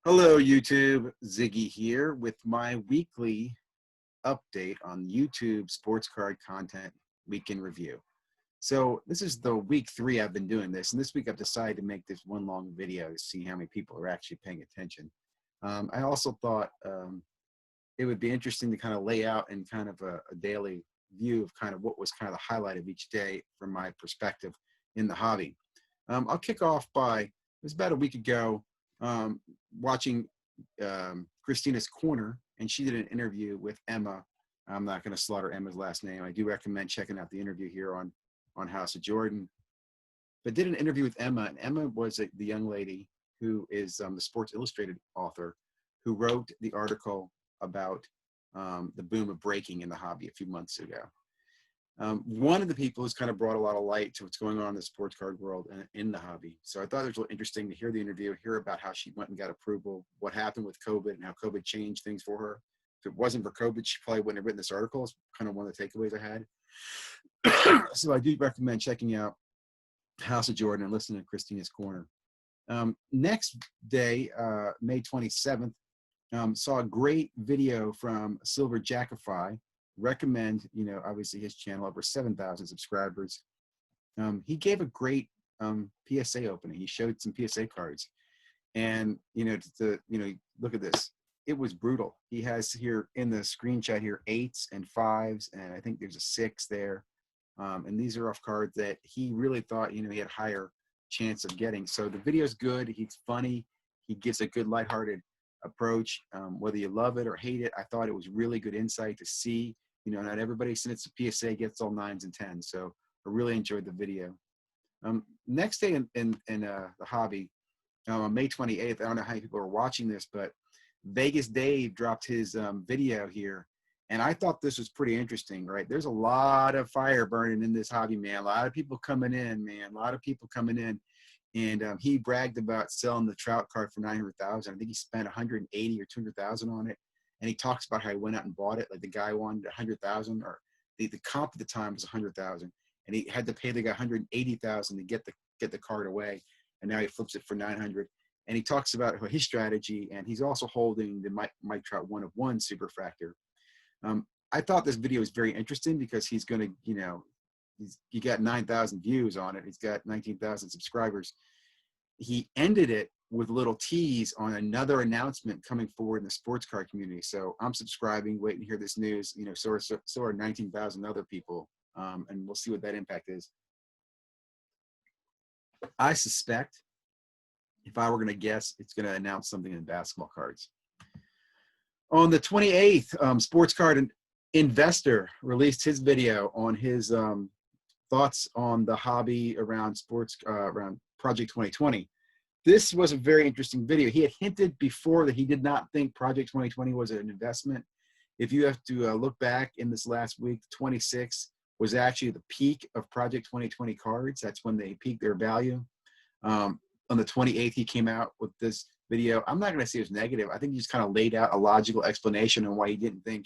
Hello, YouTube. Ziggy here with my weekly update on YouTube sports card content week in review. So this is the week 3 I've been doing this, and this week I've decided to make this one long video to see how many people are actually paying attention. I also thought it would be interesting to kind of lay out in kind of a daily view of kind of what was kind of the highlight of each day from my perspective in the hobby. I'll kick off by, it was about a week ago, watching Christina's Corner, and she did an interview with Emma. I'm not going to slaughter Emma's last name. I do recommend checking out the interview here on House of Jordan. But did an interview with Emma, and Emma was the young lady who is the Sports Illustrated author who wrote the article about the boom of breaking in the hobby a few months ago. One of the people who's kind of brought a lot of light to what's going on in the sports card world and in the hobby. So I thought it was really interesting to hear the interview, hear about how she went and got approval, what happened with COVID and how COVID changed things for her. If it wasn't for COVID, she probably wouldn't have written this article. It's kind of one of the takeaways I had. So I do recommend checking out House of Jordan and listening to Christina's Corner. Next day, May 27th, saw a great video from Silver Jackify. Recommend, obviously his channel, over 7,000 subscribers. He gave a great PSA opening. He showed some PSA cards, and look at this. It was brutal. He has here in the screenshot here 8s and 5s, and I think there's a 6 there. And these are off cards that he really thought he had higher chance of getting. So the video's good. He's funny. He gives a good lighthearted approach. Whether you love it or hate it, I thought it was really good insight to see. Not everybody since it's a PSA gets all 9s and 10s. So I really enjoyed the video. Next day in the hobby, on May 28th, I don't know how many people are watching this, but Vegas Dave dropped his video here. And I thought this was pretty interesting, right? There's a lot of fire burning in this hobby, man. A lot of people coming in, man. A lot of people coming in. And he bragged about selling the Trout card for $900,000. I think he spent $180,000 or $200,000 on it. And he talks about how he went out and bought it. Like the guy wanted $100,000, or the comp at the time was $100,000, and he had to pay the guy $180,000 to get the card away. And now he flips it for $900,000. And he talks about his strategy, and he's also holding the Mike Trout 1 of 1 Superfractor. I thought this video was very interesting because he's going to, he got 9,000 views on it. He's got 19,000 subscribers. He ended it with a little tease on another announcement coming forward in the sports card community. So I'm subscribing, waiting to hear this news. So are 19,000 other people, and we'll see what that impact is. I suspect, if I were going to guess, it's going to announce something in basketball cards. On the 28th, Sports Card Investor released his video on his thoughts on the hobby around around Project 2020. This was a very interesting video. He had hinted before that he did not think Project 2020 was an investment. If you have to look back in this last week, 26 was actually the peak of Project 2020 cards. That's when they peaked their value. On the 28th, he came out with this video. I'm not going to say it was negative. I think he just kind of laid out a logical explanation on why he didn't think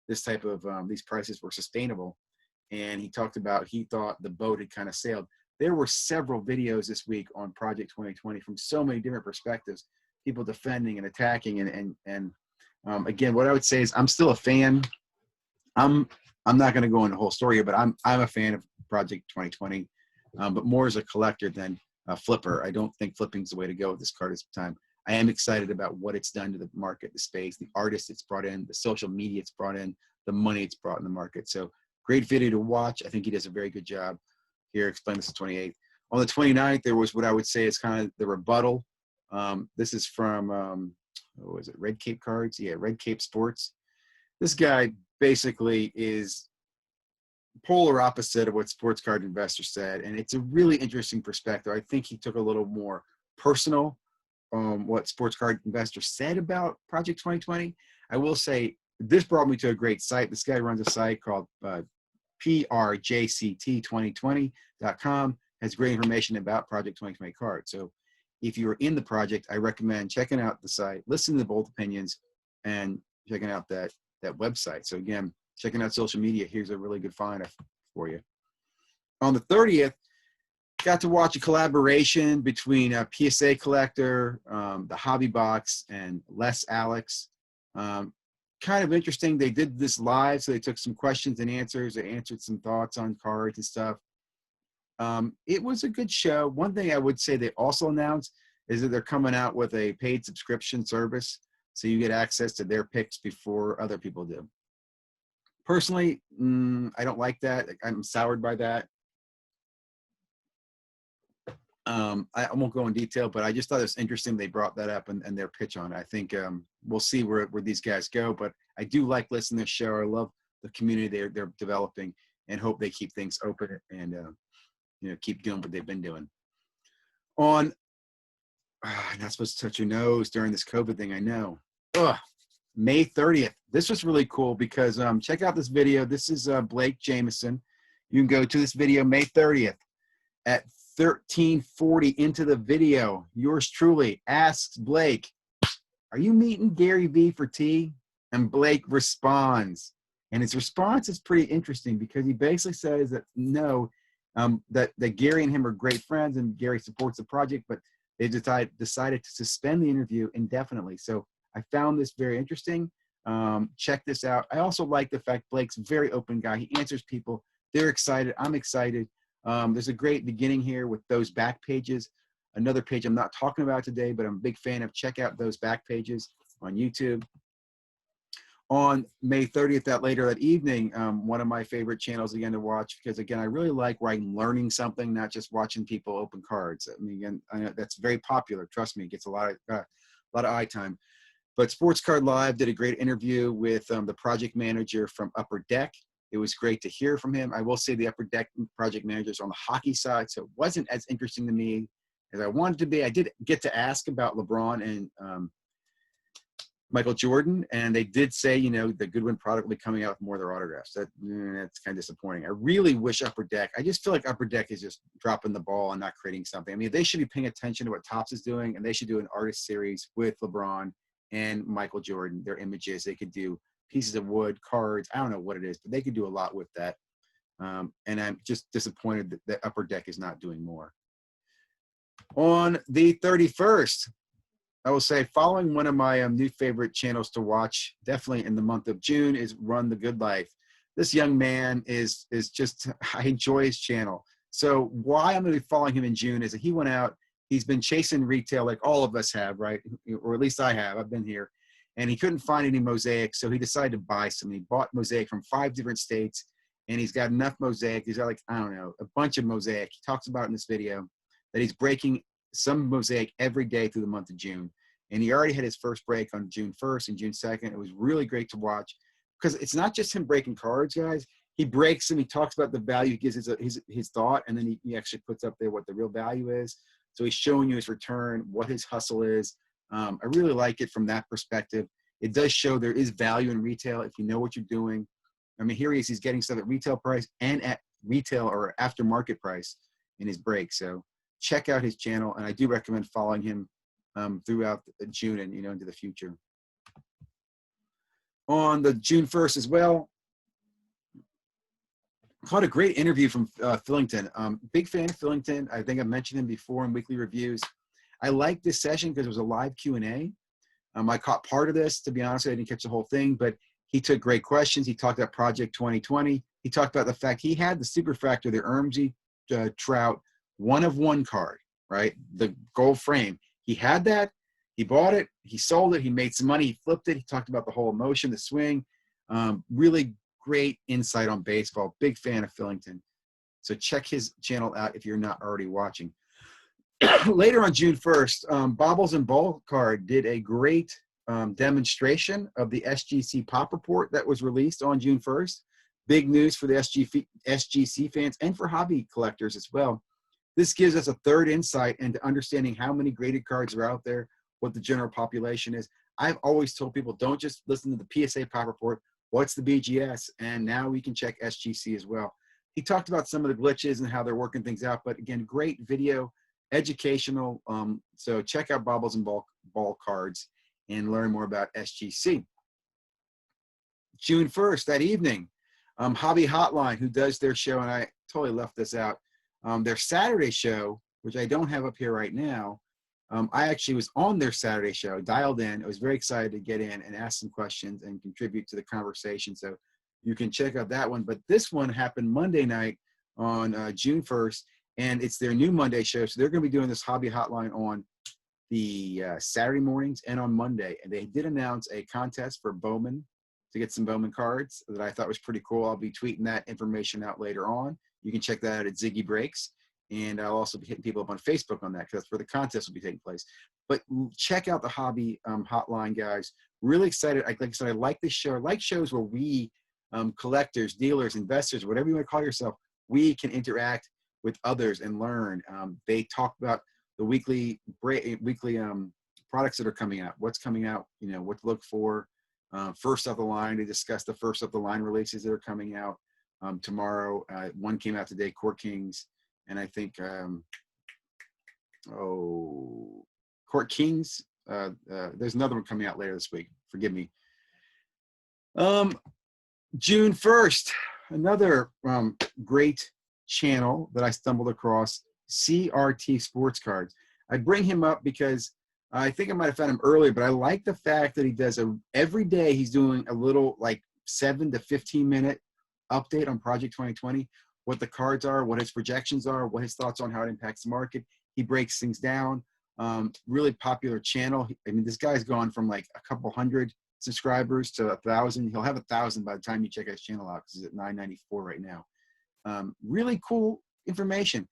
this type of these prices were sustainable. And he talked about, he thought the boat had kind of sailed. There were several videos this week on Project 2020 from so many different perspectives, people defending and attacking. And again, what I would say is I'm still a fan. I'm not going to go into the whole story here, but I'm a fan of Project 2020, but more as a collector than a flipper. I don't think flipping is the way to go with this card at this time. I am excited about what it's done to the market, the space, the artists it's brought in, the social media it's brought in, the money it's brought in the market. So great video to watch. I think he does a very good job. Here, explain this to 28th. On the 29th, there was what I would say is kind of the rebuttal. This is from, what was it, Red Cape Cards? Yeah, Red Cape Sports. This guy basically is polar opposite of what Sports Card Investor said, and it's a really interesting perspective. I think he took a little more personal what Sports Card Investor said about Project 2020. I will say this brought me to a great site. This guy runs a site called projct2020.com, has great information about Project 2020 cards. So if you're in the project, I recommend checking out the site, listening to both opinions, and checking out that website. So again, checking out social media, here's a really good find for you. On the 30th, Got to watch a collaboration between a PSA Collector, the Hobby Box, and Les Alex. Kind of interesting. They did this live, so they took some questions and answers. They answered some thoughts on cards and stuff. It was a good show. One thing I would say they also announced is that they're coming out with a paid subscription service, so you get access to their picks before other people do. Personally, I don't like that. I'm soured by that. I won't go in detail, but I just thought it was interesting they brought that up and their pitch on it. I think we'll see where these guys go, but I do like listening to the show. I love the community they're developing, and hope they keep things open and keep doing what they've been doing. On not supposed to touch your nose during this COVID thing, I know. May 30th. This was really cool because check out this video. This is Blake Jameson. You can go to this video May 30th at 13:40 into the video. Yours truly asks Blake, "Are you meeting Gary Vee for tea?" And Blake responds, and his response is pretty interesting because he basically says that no, that Gary and him are great friends and Gary supports the project, but they decided to suspend the interview indefinitely. So I found this very interesting. Check this out. I also like the fact Blake's a very open guy. He answers people. They're excited. I'm excited. There's a great beginning here with those back pages. Another page I'm not talking about today, but I'm a big fan of. Check out those back pages on YouTube. On May 30th, later that evening, one of my favorite channels again to watch, because again, I really like where I'm learning something, not just watching people open cards. I mean, again, I know that's very popular. Trust me, it gets a lot of eye time. But Sports Card Live did a great interview with the project manager from Upper Deck. It was great to hear from him. I will say the Upper Deck project managers on the hockey side, so it wasn't as interesting to me as I wanted to be. I did get to ask about LeBron and Michael Jordan, and they did say, the Goodwin product will be coming out with more of their autographs. That's kind of disappointing. I really wish Upper Deck, I just feel like Upper Deck is just dropping the ball and not creating something. I mean, they should be paying attention to what Topps is doing, and they should do an artist series with LeBron and Michael Jordan, their images. They could do pieces of wood, cards. I don't know what it is, but they could do a lot with that. And I'm just disappointed that Upper Deck is not doing more. On the 31st, I will say, following one of my new favorite channels to watch, definitely in the month of June, is Run the Good Life. This young man is just, I enjoy his channel. So why I'm going to be following him in June is that he went out, he's been chasing retail like all of us have, right? Or at least I have, I've been here. And he couldn't find any mosaic, so he decided to buy some. He bought mosaic from 5 different states, and he's got enough mosaic. He's got like, I don't know, a bunch of mosaic. He talks about in this video that he's breaking some mosaic every day through the month of June. And he already had his first break on June 1st and June 2nd. It was really great to watch because it's not just him breaking cards, guys. He breaks them. He talks about the value. He gives his thought, and then he actually puts up there what the real value is. So he's showing you his return, what his hustle is. I really like it from that perspective. It does show there is value in retail if you know what you're doing. I mean, here he is. He's getting stuff at retail price and at retail or aftermarket price in his break. So check out his channel, and I do recommend following him throughout June and into the future. On the June 1st as well, caught a great interview from Fillington. Big fan of Fillington. I think I mentioned him before in weekly reviews. I liked this session because it was a live Q&A. I caught part of this, to be honest. I didn't catch the whole thing, but he took great questions. He talked about Project 2020. He talked about the fact he had the Superfractor, the Ermsey Trout 1-of-1 card, right? The gold frame. He had that. He bought it. He sold it. He made some money. He flipped it. He talked about the whole emotion, the swing. Really great insight on baseball. Big fan of Fillington. So check his channel out if you're not already watching. Later on June 1st, Bobbles and Ball Card did a great demonstration of the SGC Pop Report that was released on June 1st. Big news for the SGC fans and for hobby collectors as well. This gives us a third insight into understanding how many graded cards are out there, what the general population is. I've always told people, don't just listen to the PSA Pop Report. What's the BGS? And now we can check SGC as well. He talked about some of the glitches and how they're working things out. But again, great video, educational. So check out Bobbles and Ball Cards and learn more about SGC. June 1st, that evening, Hobby Hotline, who does their show, and I totally left this out. Their Saturday show, which I don't have up here right now, I actually was on their Saturday show, dialed in. I was very excited to get in and ask some questions and contribute to the conversation. So you can check out that one. But this one happened Monday night on June 1st, and it's their new Monday show. So they're going to be doing this hobby hotline on the Saturday mornings and on Monday. And they did announce a contest for Bowman to get some Bowman cards that I thought was pretty cool. I'll be tweeting that information out later on. You can check that out at Ziggy Breaks. And I'll also be hitting people up on Facebook on that because that's where the contest will be taking place. But check out the hobby hotline, guys. Really excited. Like I said, I like this show. I like shows where we, collectors, dealers, investors, whatever you want to call yourself, we can interact with others and learn. They talk about the weekly products that are coming out, what's coming out, you know, what to look for. First off the line, they discuss the first off the line releases that are coming out tomorrow. One came out today, Court Kings. And I think, Court Kings, there's another one coming out later this week. Forgive me. June 1st, another great channel that I stumbled across, CRT Sports Cards. I bring him up because I think I might have found him earlier, but I like the fact that he does every day he's doing a little like 7 to 15 minute update on Project 2020. What the cards are, what his projections are, what his thoughts on how it impacts the market. He breaks things down. Really popular channel. I mean, this guy's gone from like a couple hundred subscribers to 1,000. He'll have 1,000 by the time you check his channel out because he's at 994 right now. Really cool information.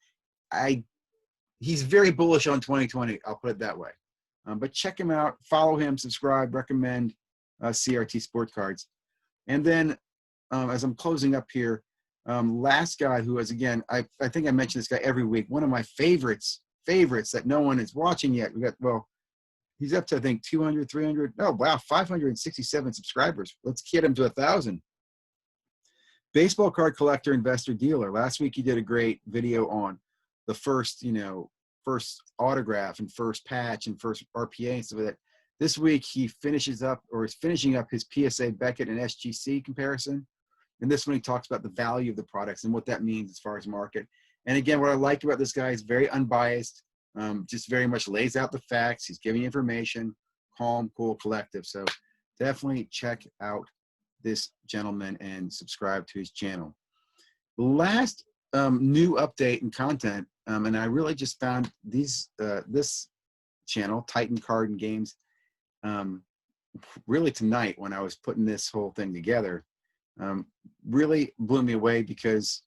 He's very bullish on 2020. I'll put it that way. But check him out. Follow him. Subscribe. Recommend CRT Sports Cards. And then as I'm closing up here, last guy who is, again, I think I mention this guy every week. One of my favorites that no one is watching yet. He's up to, I think, 200, 300. Oh, wow, 567 subscribers. Let's get him to 1,000. Baseball card collector, investor, dealer. Last week he did a great video on the first autograph and first patch and first RPA and stuff like that. This week he is finishing up his PSA Beckett and SGC comparison. And this one, he talks about the value of the products and what that means as far as market. And again, what I like about this guy is very unbiased, just very much lays out the facts. He's giving information, calm, cool, collective. So definitely check out this gentleman and subscribe to his channel. The last new update and content, and I really just found this channel, Titan Card and Games, really tonight when I was putting this whole thing together. Really blew me away because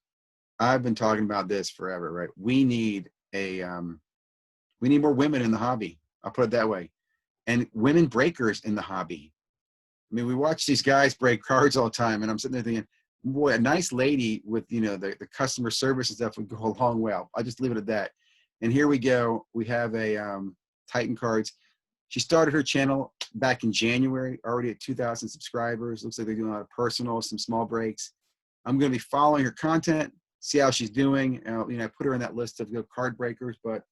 I've been talking about this forever, right? We need more women in the hobby. I'll put it that way. And women breakers in the hobby. I mean, we watch these guys break cards all the time, and I'm sitting there thinking, boy, a nice lady with, you know, the customer service and stuff would go a long way. I'll just leave it at that. And here we go. We have a Titan Cards. She started her channel back in January, already at 2,000 subscribers. Looks like they're doing a lot of personal, some small breaks. I'm going to be following her content, see how she's doing. You know, I put her in that list of card breakers, but,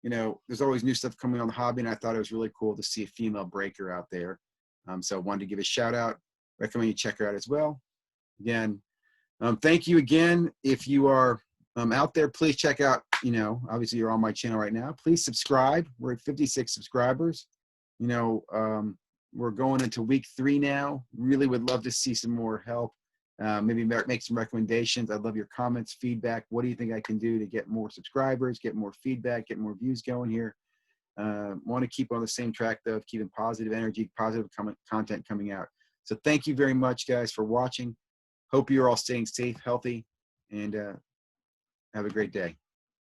you know, there's always new stuff coming on the hobby, and I thought it was really cool to see a female breaker out there. So I wanted to give a shout out. Recommend you check her out as well. Again, thank you again. If you are out there, please check out, you know, obviously you're on my channel right now. Please subscribe. We're at 56 subscribers. You know, we're going into week 3 now. Really would love to see some more help. Maybe make some recommendations. I'd love your comments, feedback. What do you think I can do to get more subscribers, get more feedback, get more views going here? Want to keep on the same track, though, of keeping positive energy, positive content coming out. So thank you very much, guys, for watching. Hope you're all staying safe, healthy, and have a great day.